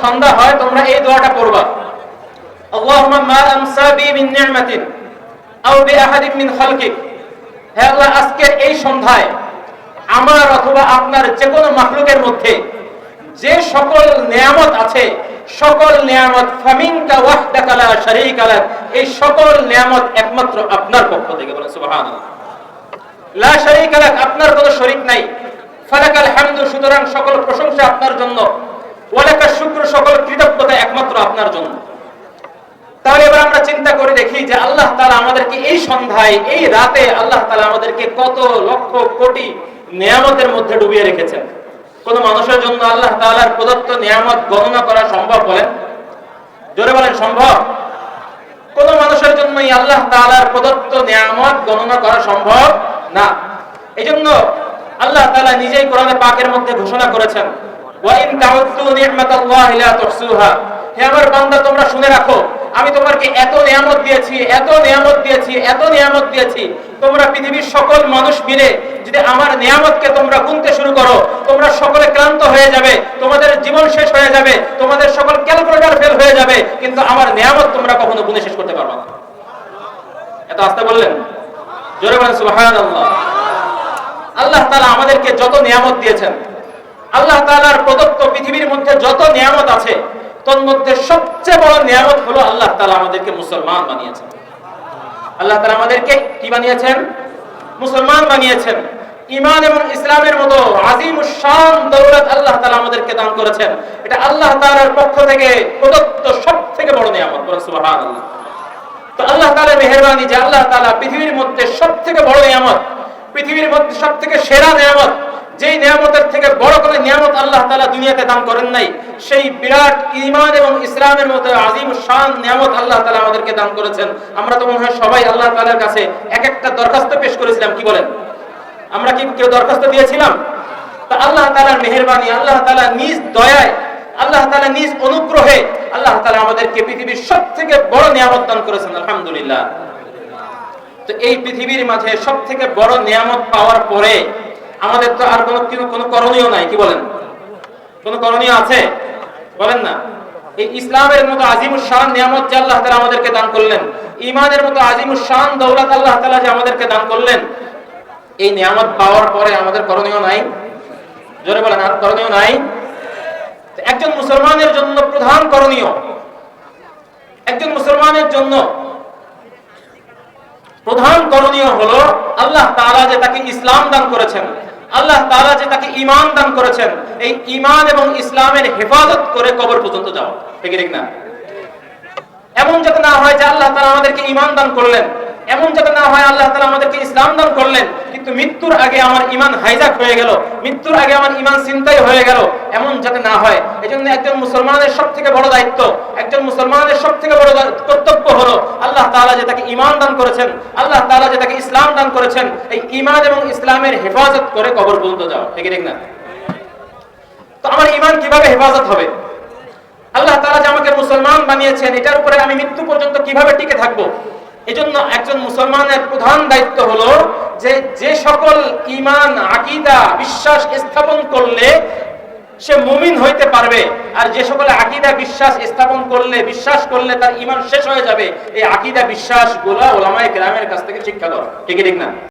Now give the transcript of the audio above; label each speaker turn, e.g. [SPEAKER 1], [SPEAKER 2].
[SPEAKER 1] সন্ধ্যা হয় তোমরা এই দোয়াটা পড়বা, আল্লাহুম্মা মা আমসা বি মিন নি'মাতিন আও বি আহাদিন মিন খালকিক। হে আল্লাহ, আজকের এই সন্ধ্যায় আমার অথবা আপনার যে কোনো মাখলুকের মধ্যে যে সকল নিয়ামত আছে, সকল নিয়ামত ফামিনকা ওয়াহদাকা লা শারীকা লাক, এই সকল নিয়ামত একমাত্র আপনার পক্ষ থেকে। বলেন সুবহানাল্লাহ। লা শারীকা লাক, আপনার কোনো শরীক নাই। ফালাকাল হামদু, সুতরাং সকল প্রশংসা আপনার জন্য। ওয়ালাকাশ শুকর, সকল কৃতজ্ঞতা একমাত্র আপনার জন্য। তাহলে এবার আমরা চিন্তা করে দেখি যে আল্লাহ তাআলা আমাদেরকে এই সন্ধ্যায়, এই রাতে আল্লাহ তাআলা আমাদেরকে কত লক্ষ কোটি নিয়ামতের মধ্যে ডুবিয়ে রেখেছেন। কোন মানুষের জন্য আল্লাহ তাআলার প্রদত্ত নিয়ামত গণনা করা সম্ভব? বলেন, জোরে বলেন, সম্ভব? কোন মানুষের জন্যই আল্লাহ তাআলার প্রদত্ত নিয়ামত গণনা করা সম্ভব না। এজন্য আল্লাহ তাআলা নিজেই কোরআনে পাকের মধ্যে ঘোষণা করেছেন, ওয়া ইন তাউদ্দু নি'মাতাল্লাহি লা তুহসুহা। হে আমার বান্দা, তোমরা শুনে রাখো, আমি তোমাকে এত নিয়ামত দিয়েছি, এত নিয়ামত দিয়েছি, এত নিয়ামত দিয়েছি। তোমরা পৃথিবীর সকল মানুষ মিলে যদি আমার নিয়ামতকে তোমরা গুনতে শুরু করো, তোমরা সকলে ক্লান্ত হয়ে যাবে, তোমাদের জীবন শেষ হয়ে যাবে, তোমাদের সকল ক্যালকুলেটর ফেল হয়ে যাবে, কিন্তু আমার নিয়ামত তোমরা কখনো গুনে শেষ করতে পারবে না। এত আস্তে বললেন, জোরে বলেন সুবহানাল্লাহ। আল্লাহ তাআলা আমাদেরকে যত নিয়ামত দিয়েছেন, আল্লাহ তাআলার প্রদত্ত পৃথিবীর মধ্যে যত নিয়ামত আছে, তোর মধ্যে সবচেয়ে বড় নিয়ামত হলো আল্লাহ তাআলা আমাদেরকে মুসলমান বানিয়েছেন। আল্লাহ তাআলা আমাদেরকে কি বানিয়েছেন? মুসলমান বানিয়েছেন। ঈমান এবং ইসলামের মতো আযীমুশ শান দৌলত আল্লাহ তাআলা আমাদেরকে দান করেছেন। এটা আল্লাহ তাআলার পক্ষ থেকে প্রদত্ত সবথেকে বড় নিয়ামত। বলেন সুবহানাল্লাহ। তো আল্লাহ তাআলার মেহেরবানি যে আল্লাহ তাআলা পৃথিবীর মধ্যে সবথেকে বড় নিয়ামত, পৃথিবীর মধ্যে সবথেকে সেরা নিয়ামত, যেই নিয়ামতের থেকে বড় কোনো নিয়ামত আল্লাহ তাআলা দুনিয়াতে দান করেন নাই, সেই বিরাট ঈমান এবং ইসলামের মতো আযীম শান নিয়ামত আল্লাহ তাআলা আমাদেরকে দান করেছেন। আমরা তো মনে হয় সবাই আল্লাহ তাআলার কাছে এক একটা দরখাস্ত পেশ করেছিলাম, কি বলেন? আমরা কি কেউ দরখাস্ত দিয়েছিলাম? তা আল্লাহ তাআলার মেহেরবানি, আল্লাহ তাআলা নিজ দয়ায়, আল্লাহ তাআলা নিজ অনুগ্রহে আল্লাহ তাআলা আমাদেরকে পৃথিবীর সবথেকে বড় নিয়ামত দান করেছেন। আলহামদুলিল্লাহ। তো এই পৃথিবীর মাঝে সবথেকে বড় নিয়ামত পাওয়ার পরে আমাদের তো আর কোনো করণীয় নাই, কি বলেন? কোন করণীয় আছে? বলেন না। এই ইসলামের মতো আযীমুশ শান নিয়ামত যে আল্লাহ তাআলা আমাদেরকে দান করলেন, ঈমানের মতো আযীমুশ শান দৌলত আল্লাহ তাআলা যে আমাদেরকে দান করলেন, এই নিয়ামত পাওয়ার পরে আমাদের করণীয় নাই? জোরে বলেন, আর করণীয় নাই? একজন মুসলমানের জন্য প্রধান করণীয়, একজন মুসলমানের জন্য প্রধান করণীয় হলো আল্লাহ তাআলা যে তাকে ইসলাম দান করেছেন, আল্লাহ তাআলা যে তাকে ঈমান দান করেছেন, এই ঈমান এবং ইসলামের হেফাজত করে কবর পর্যন্ত যাওয়া। ঠিক না? এমন যাতে না হয় যে আল্লাহ তাআলা আমাদেরকে ঈমান দান করলেন, এমন যাতে না হয় আল্লাহ তাআলা আমাদেরকে ইসলাম দান করলেন, কিন্তু মৃত্যুর আগে আমার ঈমান হাইজাক হয়ে গেল, মৃত্যুর আগে আমার ঈমান ছিনতাই হয়ে গেল, এমন যাতে না হয়। এজন্য একজন মুসলমানের সবথেকে বড় দায়িত্ব, একজন মুসলমানের সবথেকে বড় কর্তব্য হলো আল্লাহ তাআলা যে তাকে ঈমান দান করেছেন, আল্লাহ তাআলা যে তাকে ইসলাম দান করেছেন, এই ঈমান এবং ইসলামের হেফাজত করে কবর পর্যন্ত যাওয়া। ঠিক না? তো আমার ঈমান কিভাবে হেফাজত হবে? আল্লাহ তাআলা যে আমাকে মুসলমান বানিয়েছেন, এটার উপরে আমি মৃত্যু পর্যন্ত কিভাবে টিকে থাকবো? এজন্য একজন মুসলমানের প্রধান দায়িত্ব হলো যে সকল ঈমান, আকীদা, বিশ্বাস স্থাপন করলে সে মুমিন হইতে পারবে, আর যে সকল আকীদা, বিশ্বাস স্থাপন করলে, বিশ্বাস করলে তার ঈমান শেষ হয়ে যাবে, এই আকীদা, বিশ্বাসগুলো উলামায়ে কেরামের কাছ থেকে শিক্ষা করা। ঠিক না?